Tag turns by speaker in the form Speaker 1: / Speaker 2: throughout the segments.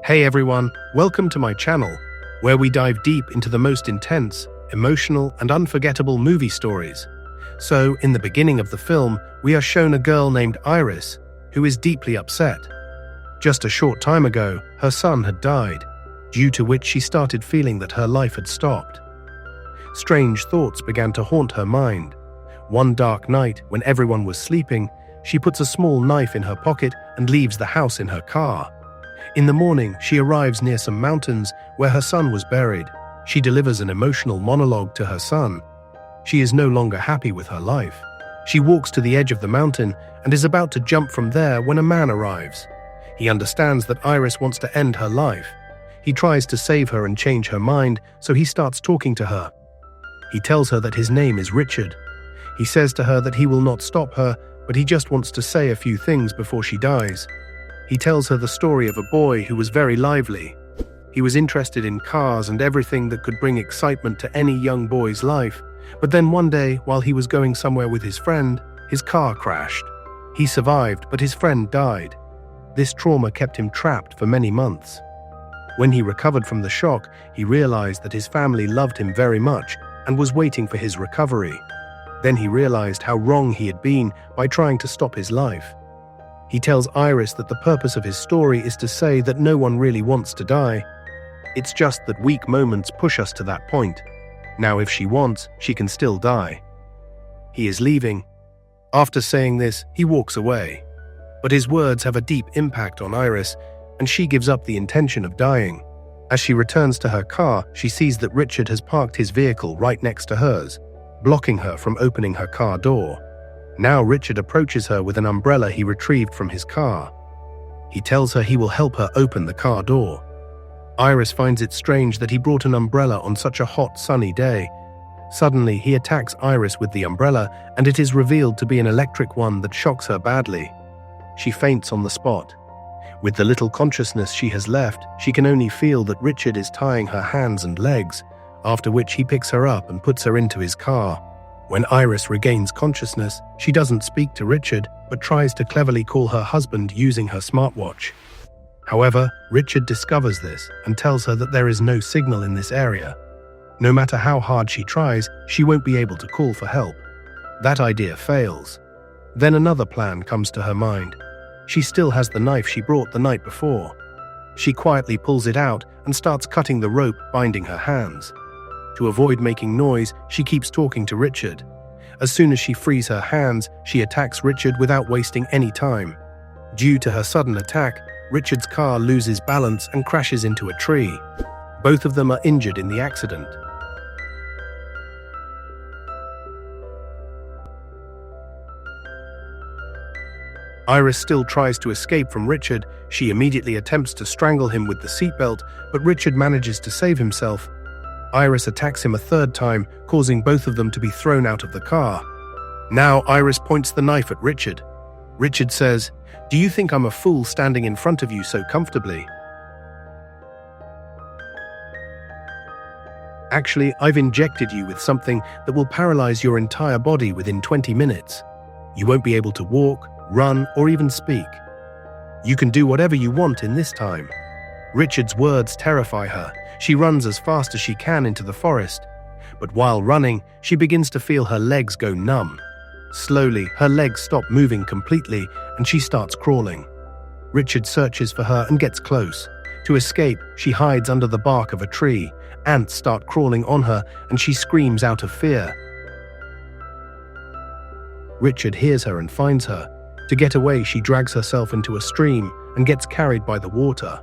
Speaker 1: Hey everyone, welcome to my channel, where we dive deep into the most intense, emotional, and unforgettable movie stories. So, in the beginning of the film, we are shown a girl named Iris, who is deeply upset. Just a short time ago, her son had died, due to which she started feeling that her life had stopped. Strange thoughts began to haunt her mind. One dark night, when everyone was sleeping, she puts a small knife in her pocket and leaves the house in her car. In the morning, she arrives near some mountains where her son was buried. She delivers an emotional monologue to her son. She is no longer happy with her life. She walks to the edge of the mountain and is about to jump from there when a man arrives. He understands that Iris wants to end her life. He tries to save her and change her mind, so he starts talking to her. He tells her that his name is Richard. He says to her that he will not stop her, but he just wants to say a few things before she dies. He tells her the story of a boy who was very lively. He was interested in cars and everything that could bring excitement to any young boy's life. But then one day, while he was going somewhere with his friend, his car crashed. He survived, but his friend died. This trauma kept him trapped for many months. When he recovered from the shock, he realized that his family loved him very much and was waiting for his recovery. Then he realized how wrong he had been by trying to stop his life. He tells Iris that the purpose of his story is to say that no one really wants to die. It's just that weak moments push us to that point. Now if she wants, she can still die. He is leaving. After saying this, he walks away. But his words have a deep impact on Iris, and she gives up the intention of dying. As she returns to her car, she sees that Richard has parked his vehicle right next to hers, blocking her from opening her car door. Now Richard approaches her with an umbrella he retrieved from his car. He tells her he will help her open the car door. Iris finds it strange that he brought an umbrella on such a hot, sunny day. Suddenly, he attacks Iris with the umbrella, and it is revealed to be an electric one that shocks her badly. She faints on the spot. With the little consciousness she has left, she can only feel that Richard is tying her hands and legs, after which he picks her up and puts her into his car. When Iris regains consciousness, she doesn't speak to Richard, but tries to cleverly call her husband using her smartwatch. However, Richard discovers this and tells her that there is no signal in this area. No matter how hard she tries, she won't be able to call for help. That idea fails. Then another plan comes to her mind. She still has the knife she brought the night before. She quietly pulls it out and starts cutting the rope binding her hands. To avoid making noise, she keeps talking to Richard. As soon as she frees her hands, she attacks Richard without wasting any time. Due to her sudden attack, Richard's car loses balance and crashes into a tree. Both of them are injured in the accident. Iris still tries to escape from Richard. She immediately attempts to strangle him with the seatbelt, but Richard manages to save himself. Iris attacks him a third time, causing both of them to be thrown out of the car. Now Iris points the knife at Richard. Richard says, "Do you think I'm a fool standing in front of you so comfortably? Actually, I've injected you with something that will paralyze your entire body within 20 minutes. You won't be able to walk, run, or even speak. You can do whatever you want in this time." Richard's words terrify her. She runs as fast as she can into the forest. But while running, she begins to feel her legs go numb. Slowly, her legs stop moving completely, and she starts crawling. Richard searches for her and gets close. To escape, she hides under the bark of a tree. Ants start crawling on her, and she screams out of fear. Richard hears her and finds her. To get away, she drags herself into a stream and gets carried by the water.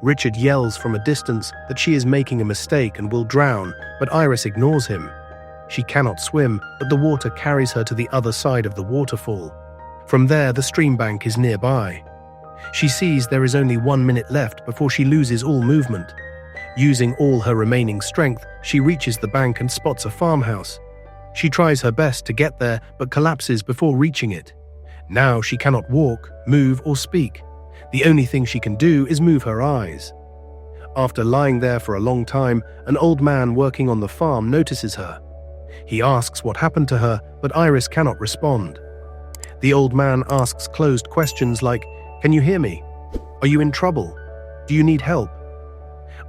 Speaker 1: Richard yells from a distance that she is making a mistake and will drown, but Iris ignores him. She cannot swim, but the water carries her to the other side of the waterfall. From there, the stream bank is nearby. She sees there is only 1 minute left before she loses all movement. Using all her remaining strength, she reaches the bank and spots a farmhouse. She tries her best to get there, but collapses before reaching it. Now she cannot walk, move, or speak. The only thing she can do is move her eyes. After lying there for a long time, an old man working on the farm notices her. He asks what happened to her, but Iris cannot respond. The old man asks closed questions like, Can you hear me? Are you in trouble? Do you need help?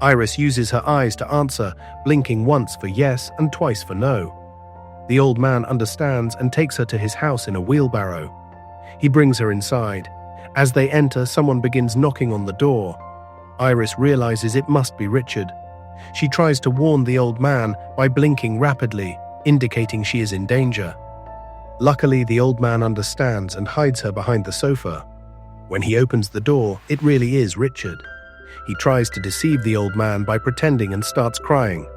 Speaker 1: Iris uses her eyes to answer, blinking once for yes and twice for no. The old man understands and takes her to his house in a wheelbarrow. He brings her inside. As they enter, someone begins knocking on the door. Iris realizes it must be Richard. She tries to warn the old man by blinking rapidly, indicating she is in danger. Luckily, the old man understands and hides her behind the sofa. When he opens the door, it really is Richard. He tries to deceive the old man by pretending and starts crying.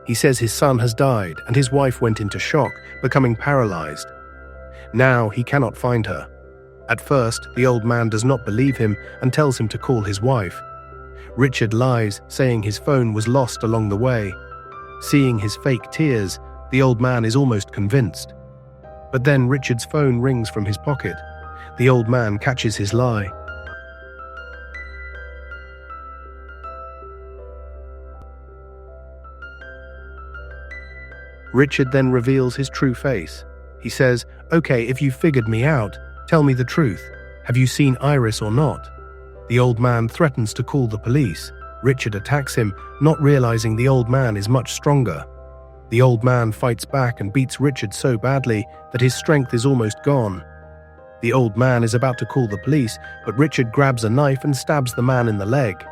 Speaker 1: He says his son has died and his wife went into shock, becoming paralyzed. Now he cannot find her. At first, the old man does not believe him and tells him to call his wife. Richard lies, saying his phone was lost along the way. Seeing his fake tears, the old man is almost convinced. But then Richard's phone rings from his pocket. The old man catches his lie. Richard then reveals his true face. He says, "Okay, if you figured me out, tell me the truth. Have you seen Iris or not?" The old man threatens to call the police. Richard attacks him, not realizing the old man is much stronger. The old man fights back and beats Richard so badly that his strength is almost gone. The old man is about to call the police, but Richard grabs a knife and stabs the man in the leg.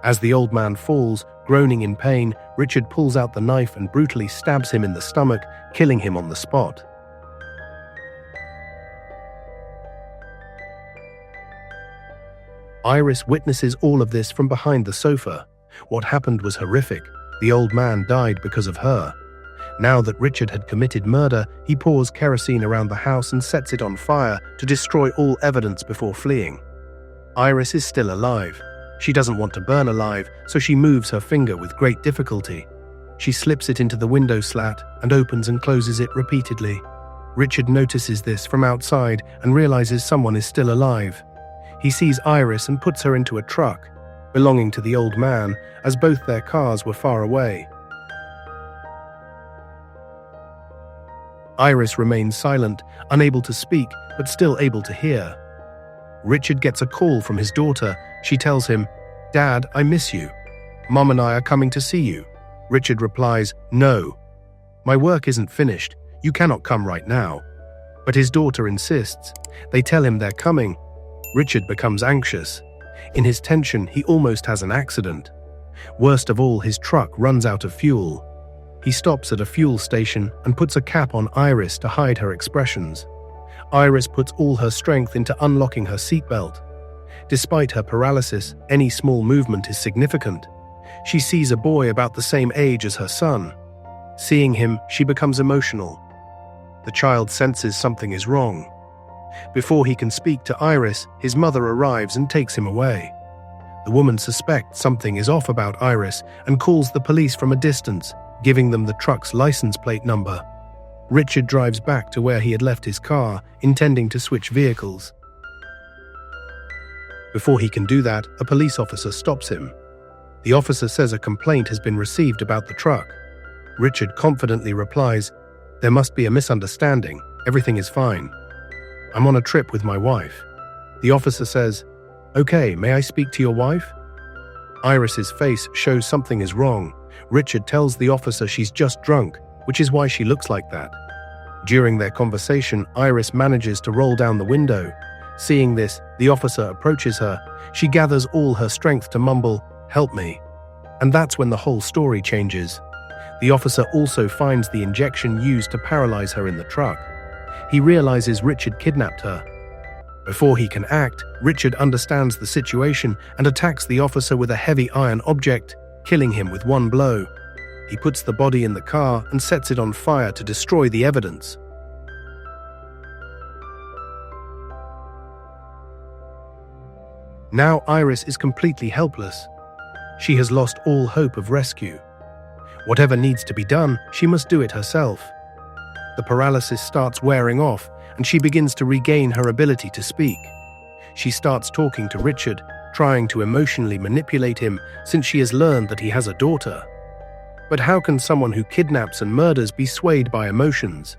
Speaker 1: As the old man falls, groaning in pain, Richard pulls out the knife and brutally stabs him in the stomach, killing him on the spot. Iris witnesses all of this from behind the sofa. What happened was horrific. The old man died because of her. Now that Richard had committed murder, he pours kerosene around the house and sets it on fire to destroy all evidence before fleeing. Iris is still alive. She doesn't want to burn alive, so she moves her finger with great difficulty. She slips it into the window slat and opens and closes it repeatedly. Richard notices this from outside and realizes someone is still alive. He sees Iris and puts her into a truck, belonging to the old man, as both their cars were far away. Iris remains silent, unable to speak, but still able to hear. Richard gets a call from his daughter. She tells him, "Dad, I miss you. Mom and I are coming to see you." Richard replies, "No. My work isn't finished. You cannot come right now." But his daughter insists. They tell him they're coming. Richard becomes anxious. In his tension, he almost has an accident. Worst of all, his truck runs out of fuel. He stops at a fuel station and puts a cap on Iris to hide her expressions. Iris puts all her strength into unlocking her seatbelt. Despite her paralysis, any small movement is significant. She sees a boy about the same age as her son. Seeing him, she becomes emotional. The child senses something is wrong. Before he can speak to Iris, his mother arrives and takes him away. The woman suspects something is off about Iris and calls the police from a distance, giving them the truck's license plate number. Richard drives back to where he had left his car, intending to switch vehicles. Before he can do that, a police officer stops him. The officer says a complaint has been received about the truck. Richard confidently replies, "There must be a misunderstanding. Everything is fine. I'm on a trip with my wife." The officer says, "Okay, may I speak to your wife?" Iris's face shows something is wrong. Richard tells the officer she's just drunk, which is why she looks like that. During their conversation, Iris manages to roll down the window. Seeing this, the officer approaches her. She gathers all her strength to mumble, "Help me." And that's when the whole story changes. The officer also finds the injection used to paralyze her in the truck. He realizes Richard kidnapped her. Before he can act, Richard understands the situation and attacks the officer with a heavy iron object, killing him with one blow. He puts the body in the car and sets it on fire to destroy the evidence. Now Iris is completely helpless. She has lost all hope of rescue. Whatever needs to be done, she must do it herself. The paralysis starts wearing off, and she begins to regain her ability to speak. She starts talking to Richard, trying to emotionally manipulate him since she has learned that he has a daughter. But how can someone who kidnaps and murders be swayed by emotions?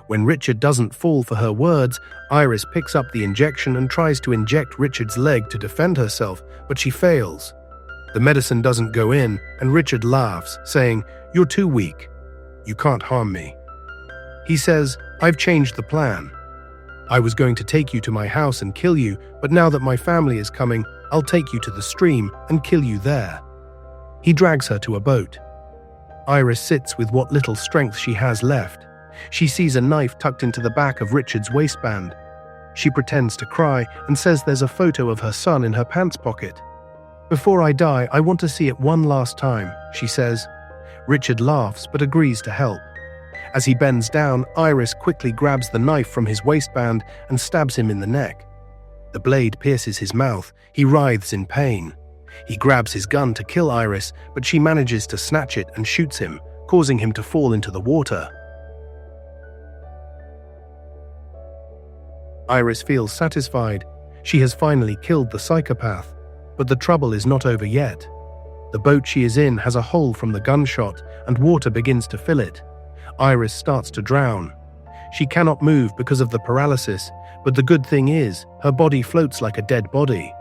Speaker 1: When Richard doesn't fall for her words, Iris picks up the injection and tries to inject Richard's leg to defend herself, but she fails. The medicine doesn't go in, and Richard laughs, saying, "You're too weak. You can't harm me." He says, "I've changed the plan. I was going to take you to my house and kill you, but now that my family is coming, I'll take you to the stream and kill you there." He drags her to a boat. Iris sits with what little strength she has left. She sees a knife tucked into the back of Richard's waistband. She pretends to cry and says there's a photo of her son in her pants pocket. "Before I die, I want to see it one last time," she says. Richard laughs but agrees to help. As he bends down, Iris quickly grabs the knife from his waistband and stabs him in the neck. The blade pierces his mouth. He writhes in pain. He grabs his gun to kill Iris, but she manages to snatch it and shoots him, causing him to fall into the water. Iris feels satisfied. She has finally killed the psychopath. But the trouble is not over yet. The boat she is in has a hole from the gunshot, and water begins to fill it. Iris starts to drown. She cannot move because of the paralysis, but the good thing is, her body floats like a dead body.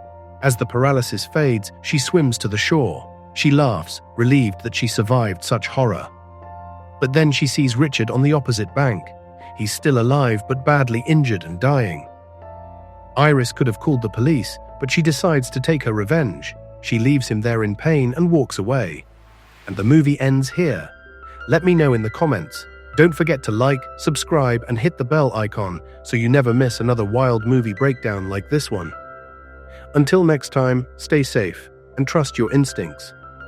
Speaker 1: As the paralysis fades, she swims to the shore. She laughs, relieved that she survived such horror. But then she sees Richard on the opposite bank. He's still alive but badly injured and dying. Iris could have called the police, but she decides to take her revenge. She leaves him there in pain and walks away. And the movie ends here. Let me know in the comments. Don't forget to like, subscribe, and hit the bell icon so you never miss another wild movie breakdown like this one. Until next time, stay safe and trust your instincts.